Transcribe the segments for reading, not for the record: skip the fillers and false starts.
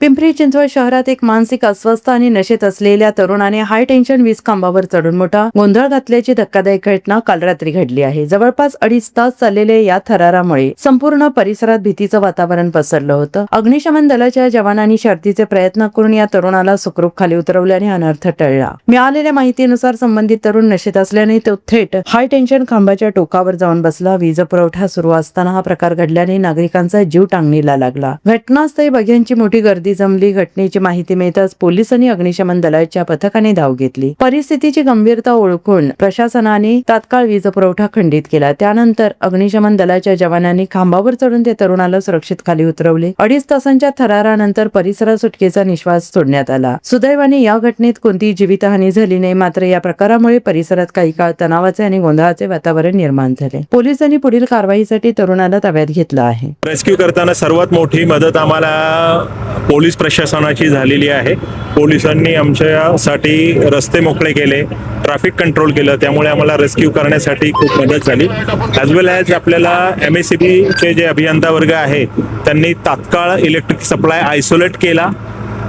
पिंपरी चिंचवड शहरात एक मानसिक अस्वस्थ आणि नशेत असलेल्या तरुणाने हाय टेन्शन वीज खांबावर चढून मोठा गोंधळ घातल्याची धक्कादायक घटना काल रात्री घडली आहे। जवळपास 2.5 तास चाललेल्या या थरारामुळे संपूर्ण परिसरात भीतीचं वातावरण पसरलं होतं। अग्निशमन दलाच्या जवानांनी शर्थीचे प्रयत्न करून या तरुणाला सुखरूप खाली उतरवल्याने अनर्थ टळला। मिळालेल्या माहितीनुसार संबंधित तरुण नशेत असल्याने तो थेट हाय टेन्शन खांबाच्या टोकावर जाऊन बसला। वीज पुरवठा सुरू असताना हा प्रकार घडल्याने नागरिकांचा जीव टांगणीला लागला। घटनास्थळी बघ्यांची मोठी गर्दी जमली। घटनेची माहिती मिळताच पोलीस आणि अग्निशमन दलाच्या पथकाने धाव घेतली। परिस्थितीची गंभीरता ओळखून प्रशासनाने तात्काळ वीज पुरवठा खंडित केला। त्यानंतर अग्निशमन दलाच्या जवानांनी खांबावर चढून त्या तरुणाला सुरक्षित खाली उतरवले। 2.5 तासांच्या थरारानंतर परिसरात सुटकेचा निश्वास सोडण्यात आला। सुदैवाने या घटनेत कोणतीही जीवितहानी झाली नाही। मात्र या प्रकारामुळे परिसरात काही काळ तणावाचे आणि गोंधळाचे वातावरण निर्माण झाले। पोलिसांनी पुढील कारवाईसाठी तरुणाला ताब्यात घेतलं आहे। रेस्क्यू करताना सर्वात मोठी मदत आम्हाला पोलीस प्रशासनाची झालेली आहे। पोलिसांनी आमच्यासाठी रस्ते मोकळे केले, ट्रॅफिक कंट्रोल केलं, त्यामुळे आम्हाला रेस्क्यू करण्यासाठी खूप मदत झाली। ॲज वेल ॲज आपल्याला MACB चे जे अभियंता वर्ग आहे त्यांनी तात्काळ इलेक्ट्रिक सप्लाय आयसोलेट केला।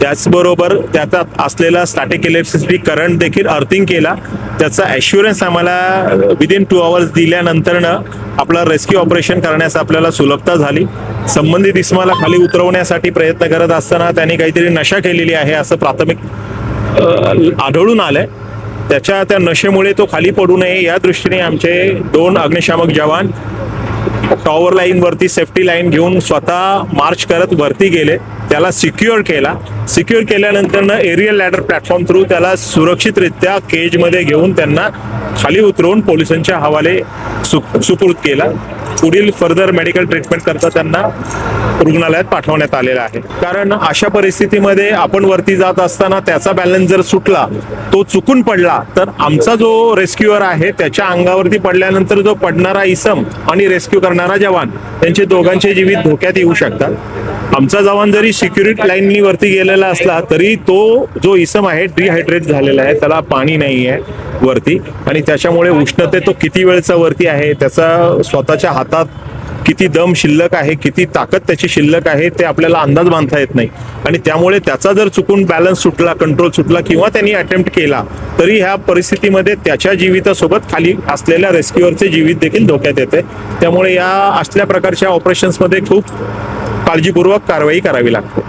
त्याचबरोबर त्यात असलेला स्टॅटिक इलेक्ट्रिसिटी करंट देखील अर्थिंग केला। त्याचा ॲश्युरन्स आम्हाला विदिन 2 आवर्स दिल्यानंतरनं आपलं रेस्क्यू ऑपरेशन करण्यास आपल्याला सुलभता झाली। संबंधित इसमाला खाली उतरवण्यासाठी प्रयत्न करत असताना त्यांनी काहीतरी नशा केलेली आहे असं प्राथमिक आढळून आलंय। त्या नशेमुळे तो खाली पडू नये या दृष्टीने आमचे 2 अग्निशामक जवान टॉवर लाईन वरती सेफ्टी लाईन घेऊन स्वतः मार्च करत वरती गेले, त्याला सिक्युअर केला। सिक्युअर केल्यानंतर एरियल लॅडर प्लॅटफॉर्म थ्रू त्याला सुरक्षितरित्या केजमध्ये घेऊन त्यांना खाली उतरवून पोलिसांच्या हवाले सुपूर्द केला। पुढील फर्दर मेडिकल ट्रीटमेंट करता त्यांना रुग्णालयात पाठवण्यात आलेला आहे। कारण अशा परिस्थितीमध्ये आपण वरती जात असताना त्याचा बॅलन्स जर सुटला, तो चुकून पडला, तर आमचा जो रेस्क्युअर आहे त्याच्या अंगावरती पडल्यानंतर जो पडणारा इसम आणि रेस्क्यू करणारा जवान त्यांचे दोघांचे जीवित धोक्यात येऊ शकतात। आमचा जवान जरी सिक्युरिटी लाईननी वरती गेलेला असला तरी तो जो इसम आहे डिहायड्रेट झालेला आहे, त्याला पाणी नाही आहे वरती, आणि त्याच्यामुळे उष्णतेत तो किती वेळचा वरती आहे, त्याचा स्वतःच्या हातात किती दम शिल्लक आहे, किती ताकद त्याची शिल्लक आहे ते आपल्याला अंदाज बांधता येत नाही। आणि त्यामुळे त्याचा जर चुकून बॅलन्स सुटला, कंट्रोल सुटला किंवा त्यांनी अटेम्प्ट केला तरी ह्या परिस्थितीमध्ये त्याच्या जीवितासोबत खाली असलेल्या रेस्क्युअरचे जीवित देखील धोक्यात येते। त्यामुळे या असल्या प्रकारच्या ऑपरेशन्समध्ये खूप काळजीपूर्वक कारवाई करावी लागते।